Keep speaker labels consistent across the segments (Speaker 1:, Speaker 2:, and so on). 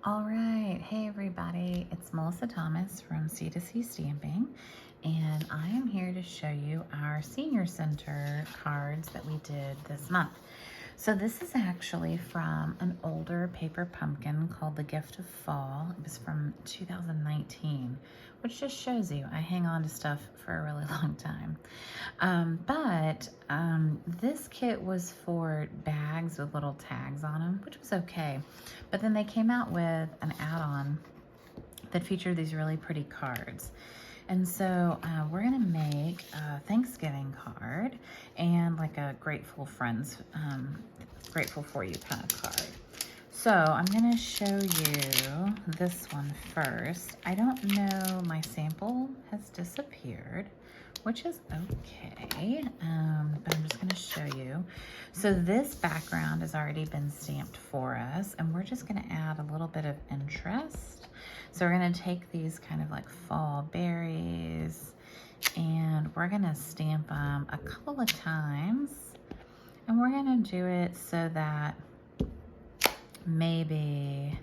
Speaker 1: All right. Hey, everybody. It's Melissa Thomas from C2C Stamping, and I am here to show you our Senior Center cards that we did this month. So this is actually from an older paper pumpkin called The Gift of Fall. It was from 2019, which just shows you I hang on to stuff for a really long time. This kit was for bags with little tags on them, which was okay. But then they came out with an add-on that featured these really pretty cards. And so we're gonna make a Thanksgiving card and like a grateful friends, grateful for you kind of card. So I'm gonna show you this one first. I don't know, my sample has disappeared, which is okay, but I'm just gonna show you. So this background has already been stamped for us, and we're just gonna add a little bit of interest. So we're gonna take these kind of like fall berries, and we're gonna stamp them a couple of times, and we're gonna do it so that maybe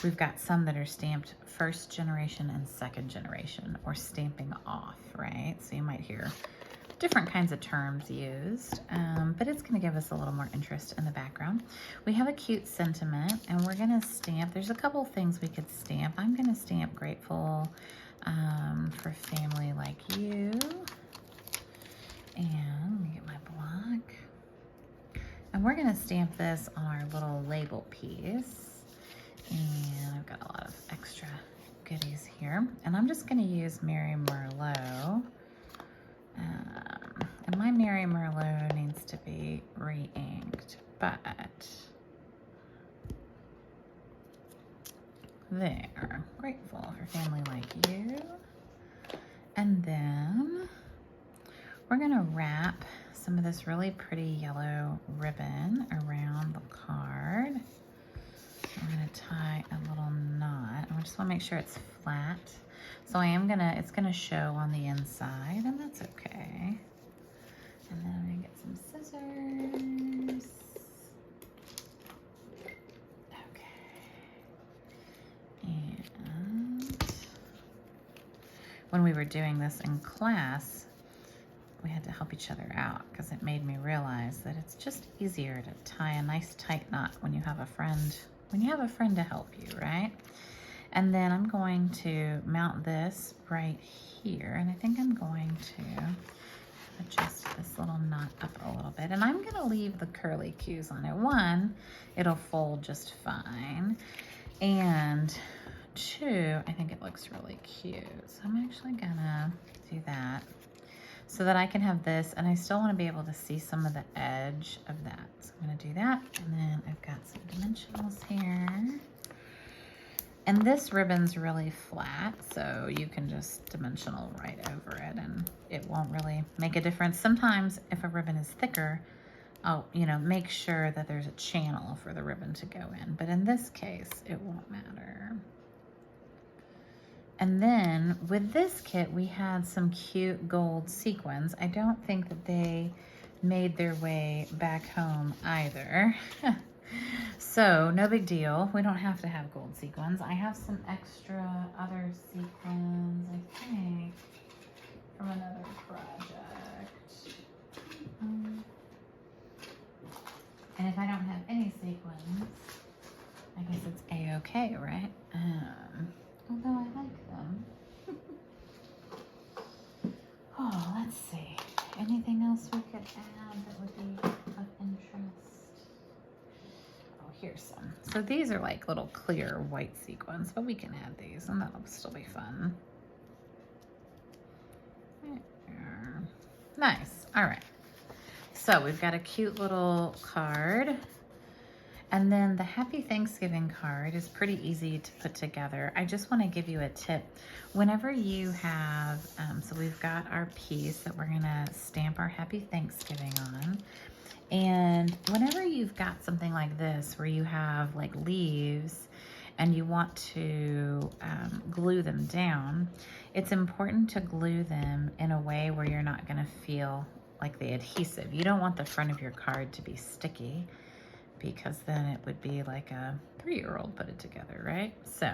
Speaker 1: we've got some that are stamped first generation and second generation, or stamping off, right? So you might hear different kinds of terms used, but it's gonna give us a little more interest in the background. We have a cute sentiment, and we're gonna stamp, there's a couple things we could stamp. I'm gonna stamp grateful for family like you. And let me get my block. And we're gonna stamp this on our little label piece. And I've got a lot of extra goodies here. And I'm just gonna use Mary Merlot. And my Mary Merlot needs to be re-inked, but there, grateful for family like you. And then we're gonna wrap some of this really pretty yellow ribbon around the card. I'm gonna tie a little knot. I just wanna make sure it's flat. So it's gonna show on the inside, and that's okay. And then I'm gonna get some scissors. Okay. And when we were doing this in class, we had to help each other out because it made me realize that it's just easier to tie a nice tight knot when you have a friend to help you, right? And then I'm going to mount this right here, and I think I'm going to adjust this little knot up a little bit, and I'm gonna leave the curly cues on it. One, it'll fold just fine, and two, I think it looks really cute. So I'm actually gonna do that so that I can have this, and I still wanna be able to see some of the edge of that. So I'm gonna do that, and then I've got some dimensionals here. And this ribbon's really flat, so you can just dimensional right over it, and it won't really make a difference. Sometimes if a ribbon is thicker, I'll, make sure that there's a channel for the ribbon to go in. But in this case, it won't matter. And then with this kit, we had some cute gold sequins. I don't think that they made their way back home either. So no big deal. We don't have to have gold sequins. I have some extra other sequins, I think, from another project. And if I don't have any sequins, I guess it's a-okay, right? Although I like them. Oh, let's see. Anything else we could add that would be of interest? Oh, here's some. So these are like little clear white sequins, but we can add these and that'll still be fun. There. Nice. All right. So we've got a cute little card. And then the Happy Thanksgiving card is pretty easy to put together. I just want to give you a tip. Whenever you have, so we've got our piece that we're gonna stamp our Happy Thanksgiving on. And whenever you've got something like this where you have like leaves and you want to glue them down, it's important to glue them in a way where you're not gonna feel like the adhesive. You don't want the front of your card to be sticky, because then it would be like a 3-year-old put it together, right? So,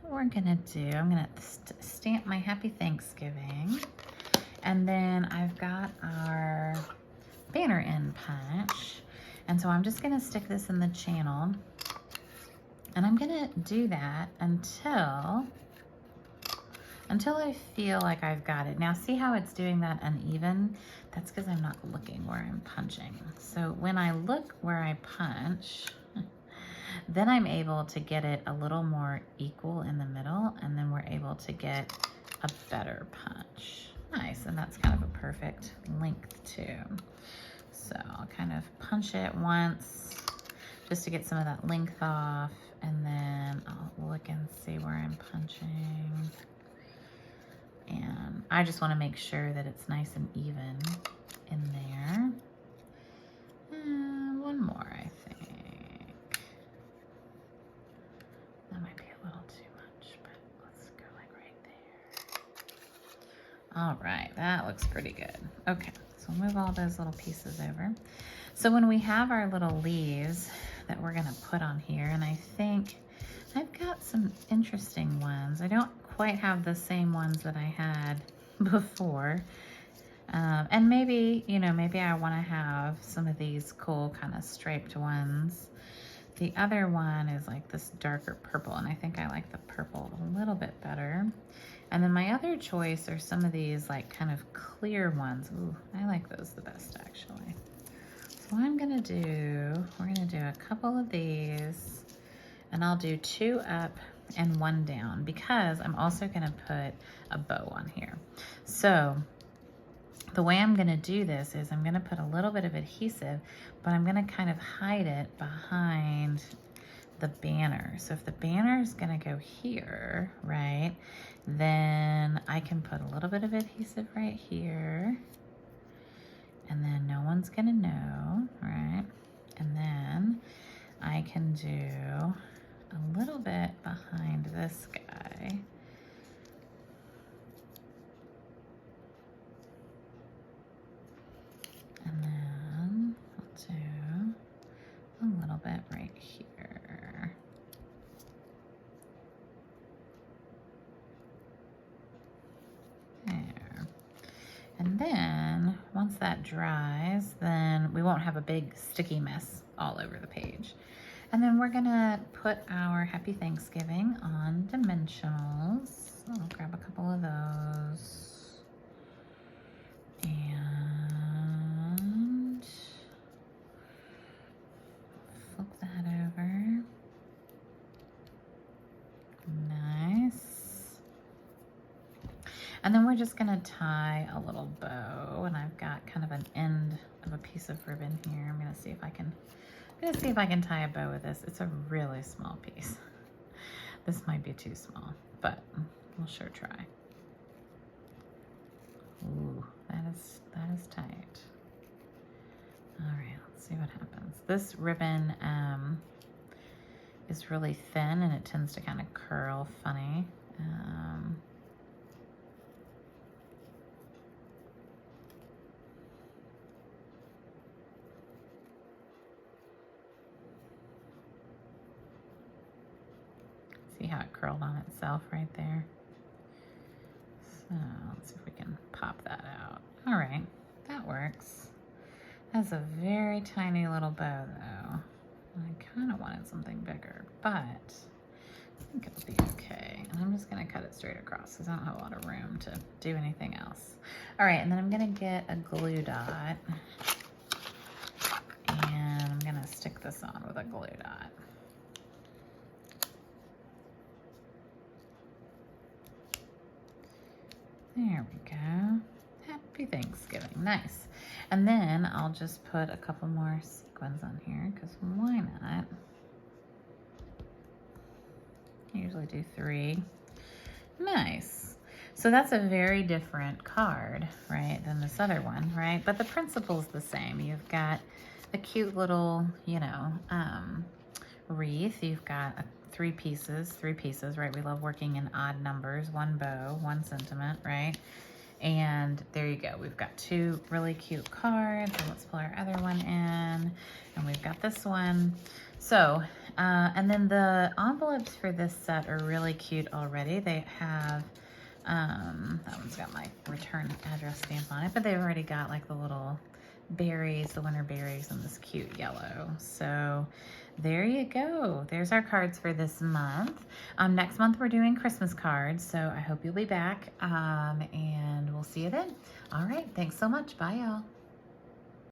Speaker 1: what we're gonna do, I'm gonna stamp my Happy Thanksgiving, and then I've got our banner end punch, and so I'm just gonna stick this in the channel, and I'm gonna do that until I feel like I've got it. Now see how it's doing that uneven? That's because I'm not looking where I'm punching. So when I look where I punch, then I'm able to get it a little more equal in the middle, and then we're able to get a better punch. Nice, and that's kind of a perfect length too. So I'll kind of punch it once just to get some of that length off, and then I'll look and see where I'm punching. And I just want to make sure that it's nice and even in there. And one more, I think. That might be a little too much, but let's go like right there. All right, that looks pretty good. Okay, so we'll move all those little pieces over. So when we have our little leaves that we're gonna put on here, and I think I've got some interesting ones. I don't quite have the same ones that I had before. And maybe, you know, maybe I want to have some of these cool kind of striped ones. The other one is like this darker purple, and I think I like the purple a little bit better. And then my other choice are some of these like kind of clear ones. Ooh, I like those the best actually. So what I'm gonna do, we're gonna do a couple of these, and I'll do 2 up and 1 down because I'm also gonna put a bow on here. So the way I'm gonna do this is I'm gonna put a little bit of adhesive, but I'm gonna kind of hide it behind the banner. So if the banner is gonna go here, right, then I can put a little bit of adhesive right here, and then no one's gonna know, right? And then I can do a little bit behind this guy. And then I'll do a little bit right here. There. And then once that dries, then we won't have a big sticky mess all over the page. And then we're gonna put our Happy Thanksgiving on dimensionals. I'll grab a couple of those. And flip that over. Nice. And then we're just gonna tie a little bow, and I've got kind of an end of a piece of ribbon here. I'm gonna see if I can tie a bow with this. It's a really small piece. This might be too small, but we'll sure try. Ooh, that is tight. All right, let's see what happens. This ribbon is really thin, and it tends to kind of curl funny. See how it curled on itself right there? So let's see if we can pop that out. All right, that works. That's a very tiny little bow though. I kind of wanted something bigger, but I think it'll be okay. And I'm just gonna cut it straight across because I don't have a lot of room to do anything else. All right, and then I'm gonna get a glue dot, and I'm gonna stick this on with a glue dot. There we go. Happy Thanksgiving. Nice. And then I'll just put a couple more sequins on here because why not? I usually do 3. Nice. So that's a very different card, right, than this other one, right? But the principle's the same. You've got a cute little, you know, wreath. You've got 3 pieces, right? We love working in odd numbers, 1 bow, 1 sentiment, right? And there you go. We've got 2 really cute cards. And let's pull our other one in. And we've got this one. So, and then the envelopes for this set are really cute already. They have, that one's got my return address stamp on it, but they've already got like the little berries, the winter berries, and this cute yellow. So there you go. There's our cards for this month. Next month we're doing Christmas cards, so I hope you'll be back, and we'll see you then. All right, thanks so much. Bye, y'all.